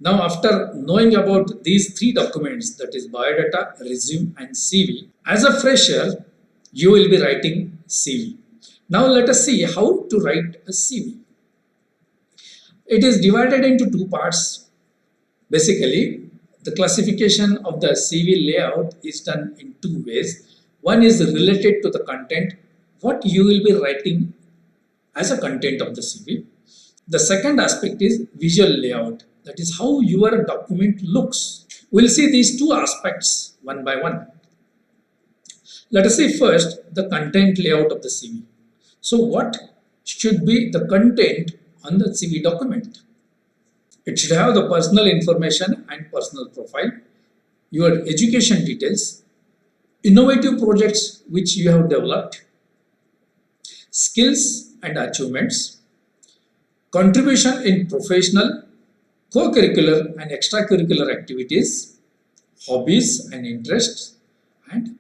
Now, after knowing about these three documents, that is biodata, resume, and CV, as a fresher, you will be writing CV. Now, let us see how to write a CV. It is divided into two parts. Basically, the classification of the CV layout is done in two ways. One is related to the content, what you will be writing as a content of the CV. The second aspect is visual layout, that is how your document looks. We'll see these two aspects one by one. Let us see first the content layout of the CV. So, what should be the content on the CV document? It should have the personal information and personal profile, your education details, innovative projects which you have developed, skills and achievements, contribution in professional, co-curricular and extracurricular activities, hobbies and interests, and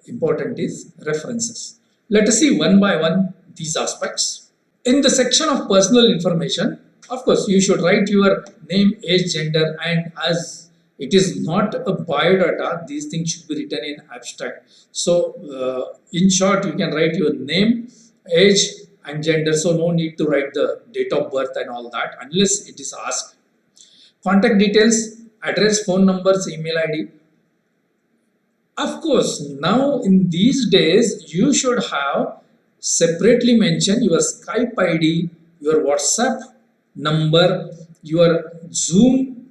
important is references. Let us see one by one these aspects. In the section of personal information, of course, you should write your name, age, gender, and as it is not a biodata, these things should be written in abstract. So, in short, you can write your name, age, and gender. So, no need to write the date of birth and all that unless it is asked. Contact details, address, phone numbers, email ID. Of course, now in these days, you should have separately mention your Skype ID, your WhatsApp number, your Zoom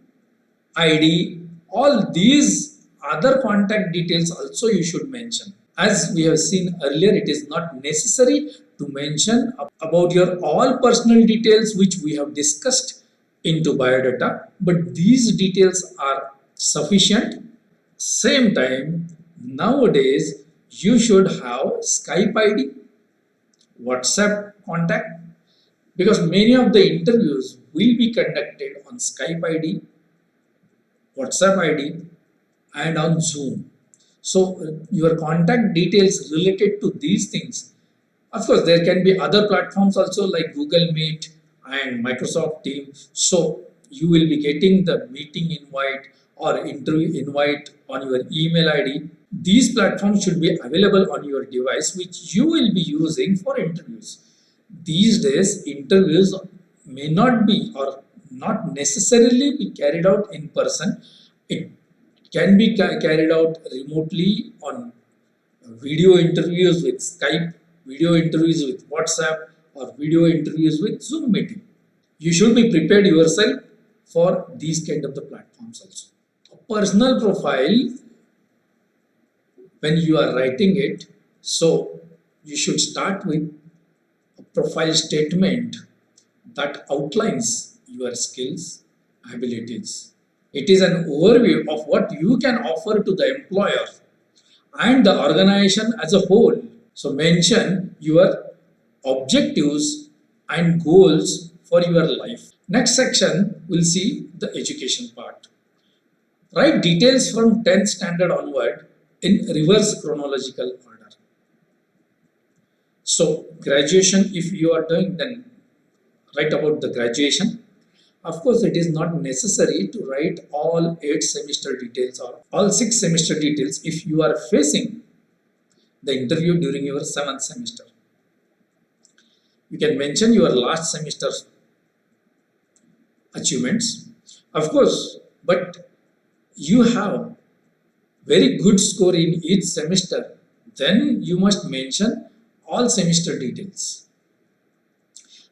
ID, all these other contact details also you should mention. As we have seen earlier, it is not necessary to mention about your all personal details which we have discussed into biodata, but these details are sufficient. Same time, nowadays you should have Skype ID, WhatsApp contact, because many of the interviews will be conducted on Skype ID, WhatsApp ID, and on Zoom. So, your contact details related to these things. Of course, there can be other platforms also like Google Meet and Microsoft Teams. So, you will be getting the meeting invite or interview invite on your email ID. These platforms should be available on your device, which you will be using for interviews. These days, interviews may not be or not necessarily be carried out in person. It can be carried out remotely on video interviews with Skype, video interviews with WhatsApp, or video interviews with Zoom meeting. You should be prepared yourself for these kind of the platforms also. A personal profile, when you are writing it, so you should start with a profile statement that outlines your skills, abilities. It is an overview of what you can offer to the employer and the organization as a whole. So, mention your objectives and goals for your life. Next section, we'll see the education part. Write details from 10th standard onward in reverse chronological order. So, graduation, if you are doing, then write about the graduation. Of course, it is not necessary to write all 8 semester details or all 6 semester details if you are facing the interview during your 7th semester. You can mention your last semester achievements, of course, but you have very good score in each semester, then you must mention all semester details.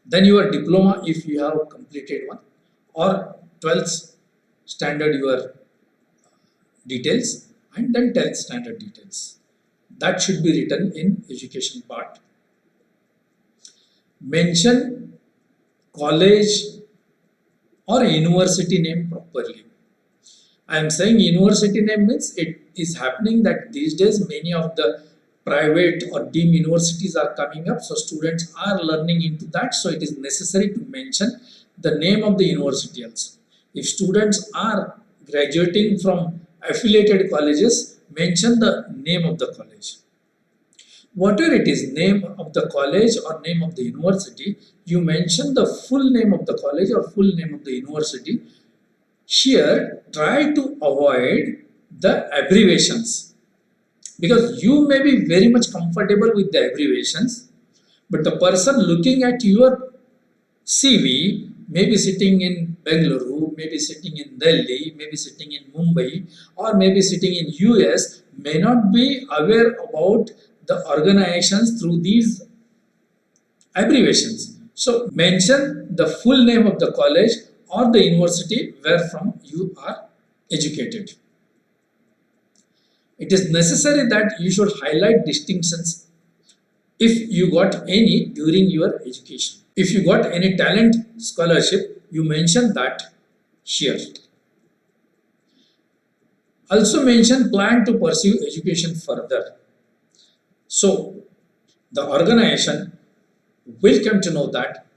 Then your diploma if you have completed one, or 12th standard your details, and then 10th standard details. That should be written in education part. Mention college or university name properly. I am saying university name means it is happening that these days many of the private or deemed universities are coming up, so students are learning into that, so it is necessary to mention the name of the university also. If students are graduating from affiliated colleges, mention the name of the college. Whatever it is, name of the college or name of the university, you mention the full name of the college or full name of the university Here, try to avoid the abbreviations because you may be very much comfortable with the abbreviations, but the person looking at your CV may be sitting in Bengaluru, maybe sitting in Delhi, maybe sitting in Mumbai, or maybe sitting in US, may not be aware about the organizations through these abbreviations. So mention the full name of the college or the university where from you are educated. It is necessary that you should highlight distinctions if you got any during your education. If you got any talent scholarship, you mention that here. Also mention plan to pursue education further. So the organization will come to know that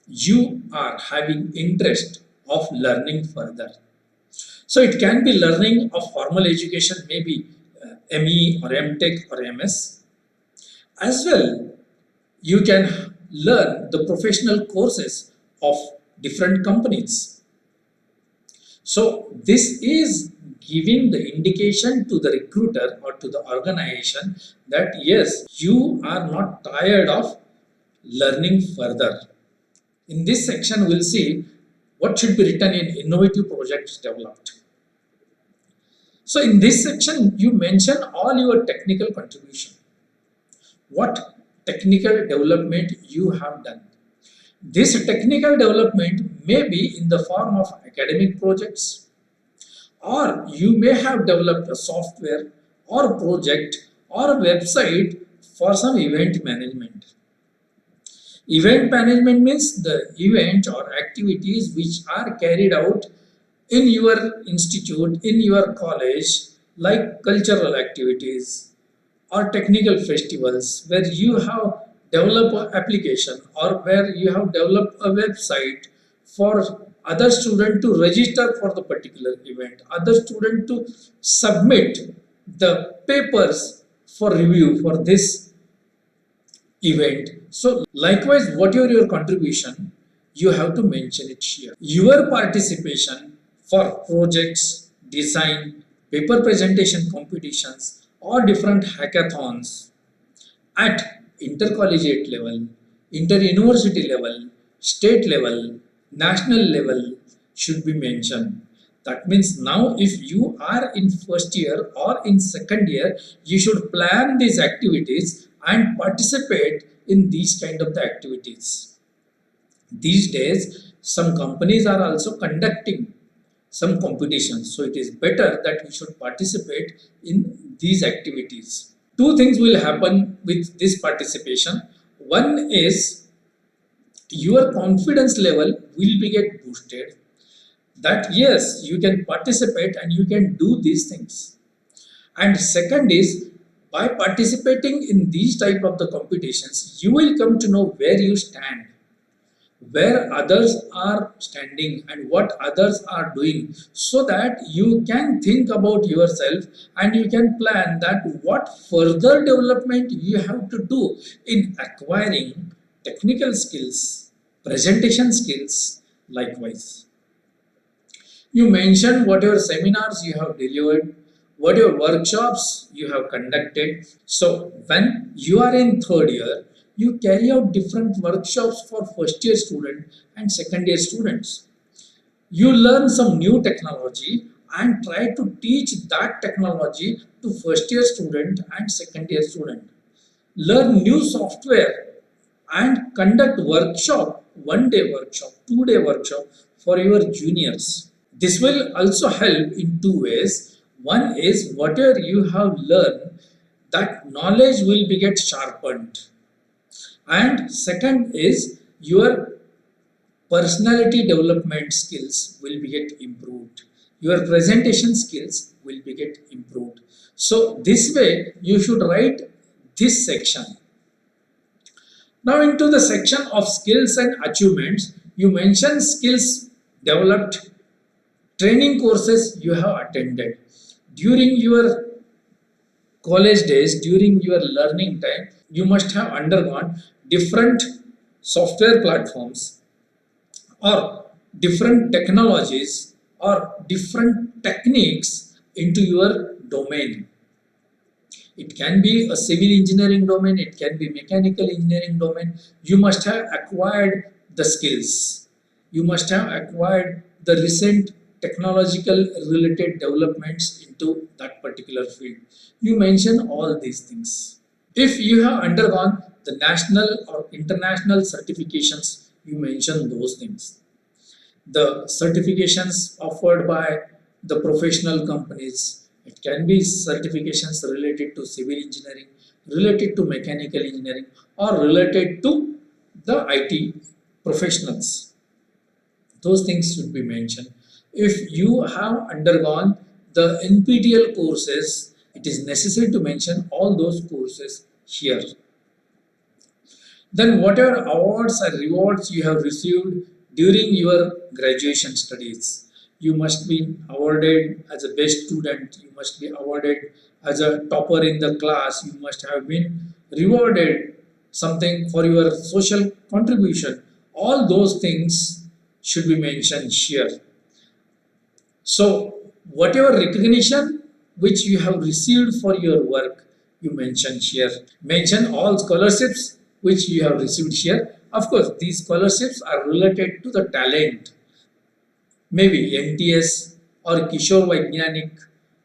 you are having interest of learning further. So it can be learning of formal education, maybe ME or MTech or MS. As well, you can learn the professional courses of different companies. So this is giving the indication to the recruiter or to the organization that yes, you are not tired of learning further. In this section, we'll see what should be written in innovative projects developed. So in this section, you mention all your technical contribution. What technical development you have done. This technical development may be in the form of academic projects, or you may have developed a software or a project or a website for some event management. Event management means the event or activities which are carried out in your institute, in your college, like cultural activities or technical festivals where you have developed an application or where you have developed a website for other student to register for the particular event, other student to submit the papers for review for this event. So likewise, whatever your contribution, you have to mention it here. Your participation for projects, design, paper presentation competitions or different hackathons at intercollegiate level, inter-university level, state level, national level should be mentioned. That means now if you are in first year or in second year, you should plan these activities and participate in these kind of the activities. These days, some companies are also conducting some competitions. So it is better that we should participate in these activities. Two things will happen with this participation. One is your confidence level will be get boosted that yes, you can participate and you can do these things. And second is by participating in these type of the competitions, you will come to know where you stand, where others are standing and what others are doing, so that you can think about yourself and you can plan that what further development you have to do in acquiring technical skills, presentation skills likewise. You mentioned whatever seminars you have delivered, whatever workshops you have conducted. So when you are in third year, you carry out different workshops for first year student and second year students. You learn some new technology and try to teach that technology to first year student and second year student. Learn new software and conduct workshop, 1 day workshop, 2 day workshop for your juniors. This will also help in two ways. One is whatever you have learned, that knowledge will be get sharpened. And second is your personality development skills will be get improved. Your presentation skills will be get improved. So this way you should write this section. Now into the section of skills and achievements, you mention skills developed, training courses you have attended. During your college days, during your learning time, you must have undergone different software platforms or different technologies or different techniques into your domain. It can be a civil engineering domain, it can be mechanical engineering domain. You must have acquired the skills. You must have acquired the recent technological related developments into that particular field. You mention all these things. If you have undergone the national or international certifications, you mention those things. The certifications offered by the professional companies, it can be certifications related to civil engineering, related to mechanical engineering, or related to the IT professionals. Those things should be mentioned. If you have undergone the NPTEL courses, it is necessary to mention all those courses here. Then whatever awards or rewards you have received during your graduation studies, you must be awarded as a best student, you must be awarded as a topper in the class, you must have been rewarded something for your social contribution. All those things should be mentioned here. So whatever recognition which you have received for your work, you mention here. Mention all scholarships which you have received here. Of course, these scholarships are related to the talent. Maybe NTS or Kishore Vaigyanik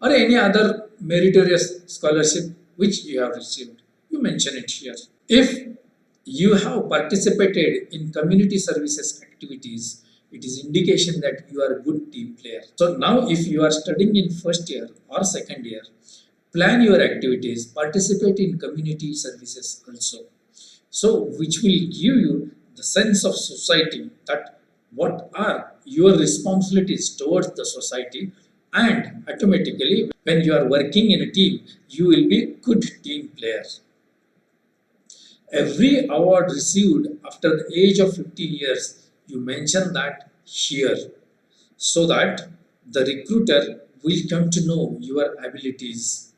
or any other meritorious scholarship which you have received. You mention it here. If you have participated in community services activities, it is indication that you are a good team player. So now if you are studying in first year or second year, plan your activities, participate in community services also. So which will give you the sense of society, that what are your responsibilities towards the society, and automatically when you are working in a team, you will be good team player. Every award received after the age of 15 years, you mention that here, so that the recruiter will come to know your abilities.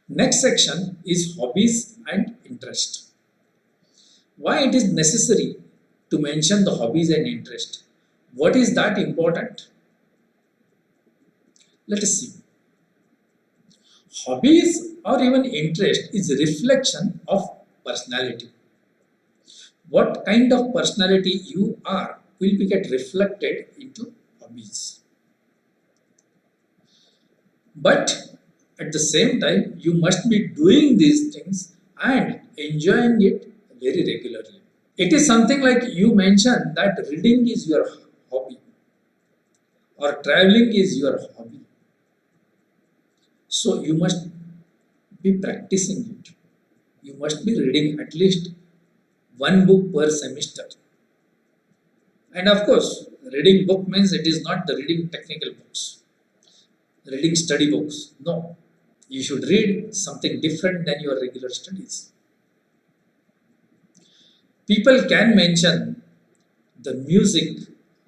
Next section is hobbies and interest. Why it is necessary to mention the hobbies and interest? What is that important? Let us see. Hobbies or even interest is a reflection of personality. What kind of personality you are will be get reflected into hobbies. But at the same time, you must be doing these things and enjoying it very regularly. It is something like you mentioned that reading is your hobby or traveling is your hobby. So you must be practicing it. You must be reading at least one book per semester. And of course, reading book means it is not the reading technical books, reading study books. No, you should read something different than your regular studies. People can mention the music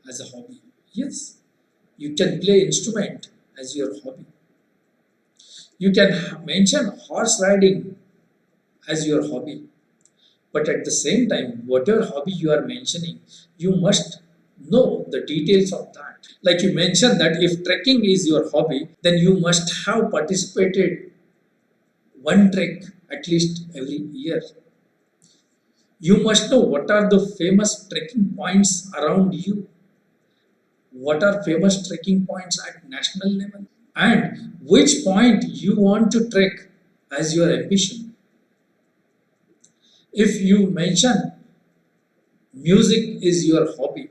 as a hobby. Yes, you can play instrument as your hobby. You can mention horse riding as your hobby. But at the same time, whatever hobby you are mentioning, you must know the details of that. Like you mentioned that if trekking is your hobby, then you must have participated one trek at least every year. You must know what are the famous trekking points around you. What are famous trekking points at national level? And which point you want to trek as your ambition. If you mention music is your hobby,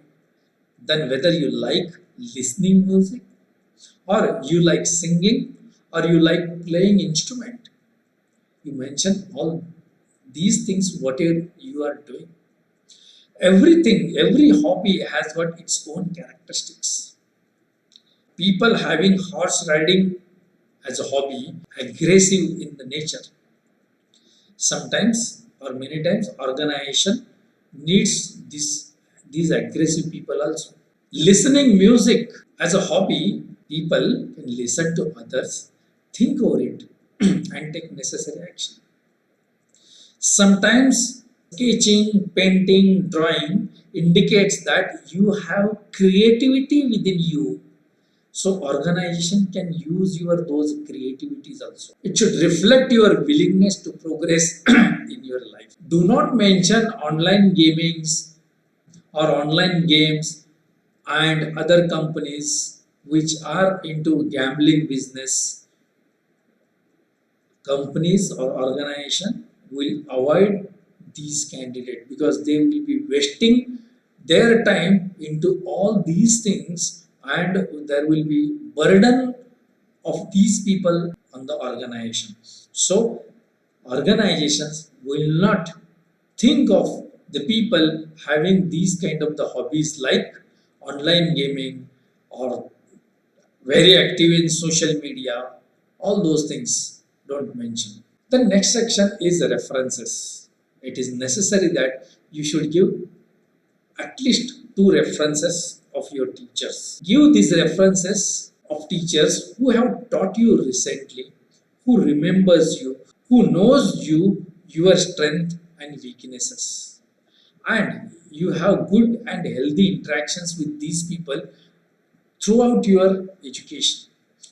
then whether you like listening music or you like singing or you like playing instrument, you mention all these things whatever you are doing. Everything, every hobby has got its own characteristics. People having horse riding as a hobby, aggressive in the nature. Sometimes or many times organization needs these aggressive people also. Listening music as a hobby, people can listen to others, think over it and take necessary action. Sometimes sketching, painting, drawing indicates that you have creativity within you So organization can use your those creativities also. It should reflect your willingness to progress in your life. Do not mention online gamings or online games and other companies which are into gambling business. Companies or organization will avoid these candidates because they will be wasting their time into all these things, and there will be burden of these people on the organization. So organizations will not think of the people having these kind of the hobbies like online gaming or very active in social media, all those things don't mention. The next section is references. It is necessary that you should give at least two references of your teachers. Give these references of teachers who have taught you recently, who remembers you, who knows you, your strength and weaknesses, and you have good and healthy interactions with these people throughout your education.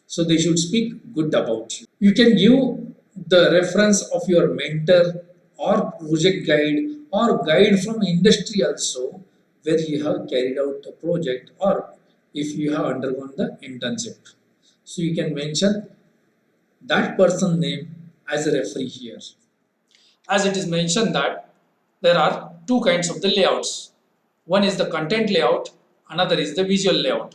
So they should speak good about you. You can give the reference of your mentor or project guide or guide from industry also, where you have carried out a project or if you have undergone the internship. So you can mention that person name as a referee here. As it is mentioned that there are two kinds of the layouts. One is the content layout, another is the visual layout.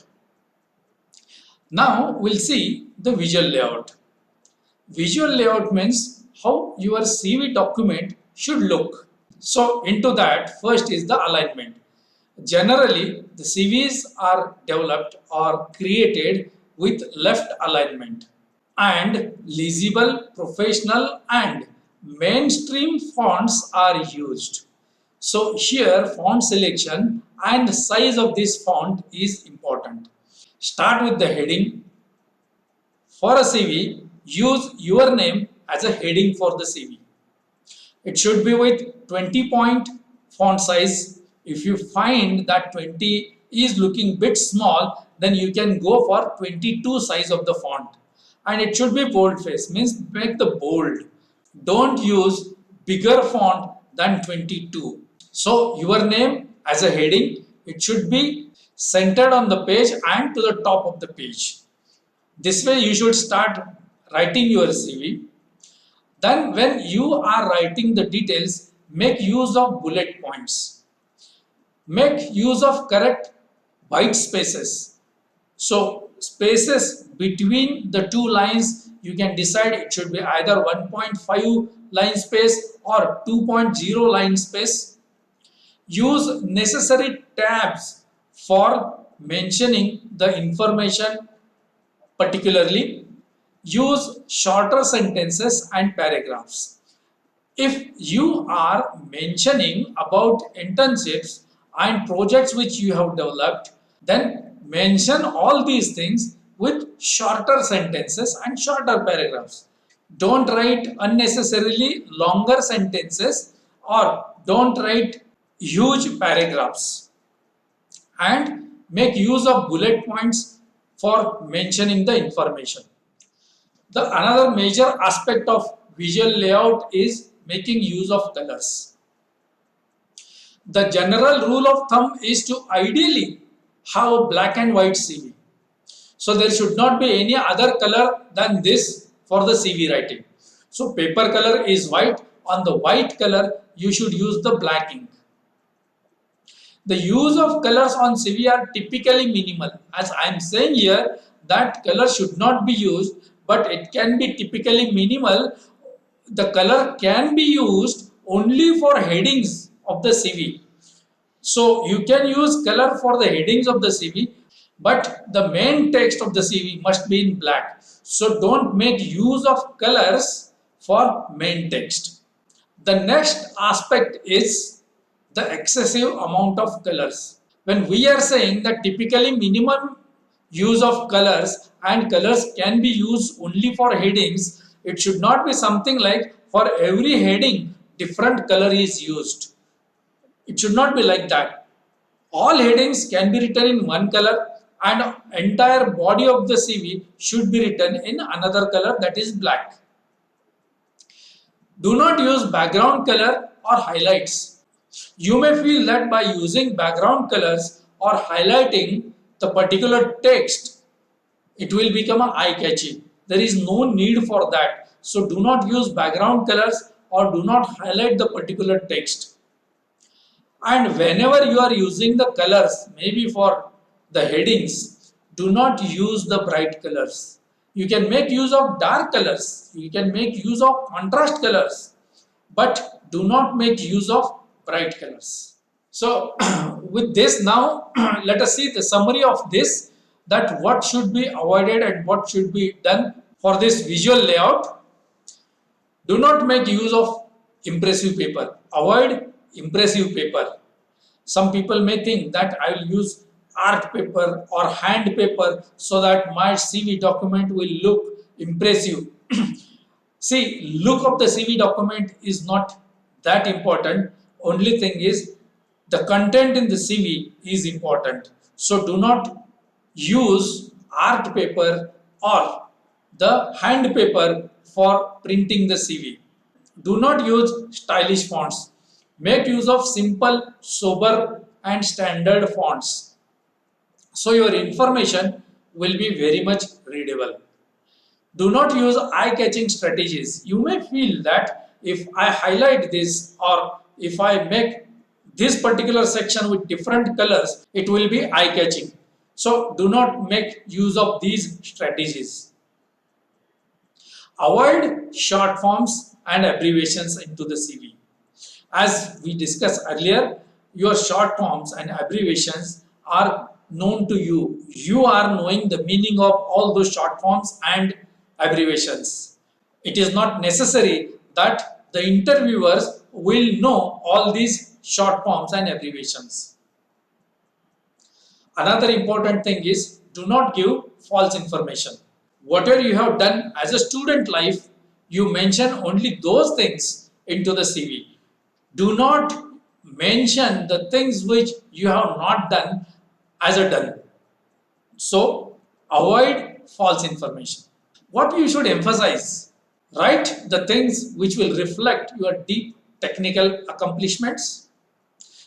Now we'll see the visual layout. Visual layout means how your CV document should look. So into that, first is the alignment. Generally, the CVs are developed or created with left alignment, and legible, professional and mainstream fonts are used. So here font selection and size of this font is important. Start with the heading. For a CV, use your name as a heading for the CV. It should be with 20-point font size. If you find that 20 is looking bit small, then you can go for 22 size of the font. And it should be boldface, means make the bold. Don't use bigger font than 22. So your name as a heading, it should be centered on the page and to the top of the page. This way you should start writing your CV. Then when you are writing the details, make use of bullet points. Make use of correct white spaces. So spaces between the two lines, you can decide it should be either 1.5 line space or 2.0 line space. Use necessary tabs for mentioning the information particularly. Use shorter sentences and paragraphs. If you are mentioning about internships and projects which you have developed, then mention all these things with shorter sentences and shorter paragraphs. Don't write unnecessarily longer sentences or don't write huge paragraphs, and make use of bullet points for mentioning the information. The another major aspect of visual layout is making use of colors. The general rule of thumb is to ideally have a black and white CV. So there should not be any other color than this for the CV writing. So paper color is white. On the white color, you should use the black ink. The use of colors on CV are typically minimal. As I am saying here, that color should not be used, but it can be typically minimal. The color can be used only for headings of the CV. So you can use color for the headings of the CV, but the main text of the CV must be in black. So don't make use of colors for main text. The next aspect is the excessive amount of colors. When we are saying that typically minimum use of colors and colors can be used only for headings, it should not be something like for every heading different color is used. It should not be like that. All headings can be written in one color and entire body of the CV should be written in another color, that is black. Do not use background color or highlights. You may feel that by using background colors or highlighting the particular text, it will become eye-catchy. There is no need for that. So do not use background colors or do not highlight the particular text. And whenever you are using the colors, maybe for the headings, do not use the bright colors. You can make use of dark colors, you can make use of contrast colors, but do not make use of bright colors. So with this now, let us see the summary of this, that what should be avoided and what should be done for this visual layout. Do not make use of impressive paper. Avoid impressive paper. Some people may think that I will use art paper or hand paper so that my CV document will look impressive. See, look of the CV document is not that important. Only thing is the content in the CV is important. So do not use art paper or the hand paper for printing the CV. Do not use stylish fonts. Make use of simple, sober and standard fonts. So your information will be very much readable. Do not use eye-catching strategies. You may feel that if I highlight this or if I make this particular section with different colors, it will be eye-catching. So do not make use of these strategies. Avoid short forms and abbreviations into the CV. As we discussed earlier, your short forms and abbreviations are known to you. You are knowing the meaning of all those short forms and abbreviations. It is not necessary that the interviewers will know all these short forms and abbreviations. Another important thing is do not give false information. Whatever you have done as a student life, you mention only those things into the CV. Do not mention the things which you have not done as a done. So avoid false information. What you should emphasize, write the things which will reflect your deep technical accomplishments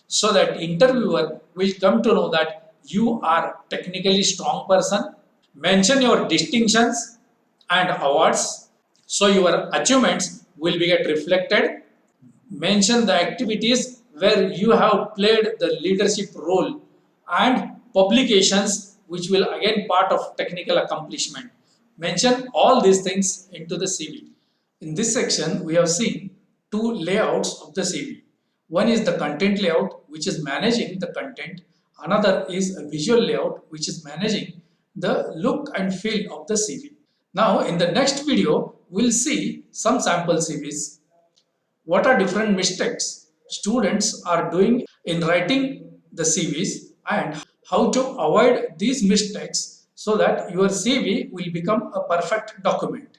so that interviewer will come to know that you are technically strong person. Mention your distinctions and awards so your achievements will be get reflected. Mention the activities where you have played the leadership role and publications which will again part of technical accomplishment. Mention all these things into the CV. In this section, we have seen two layouts of the CV. One is the content layout, which is managing the content. Another is a visual layout, which is managing the look and feel of the CV. Now, in the next video, we'll see some sample CVs. What are different mistakes students are doing in writing the CVs and how to avoid these mistakes so that your CV will become a perfect document.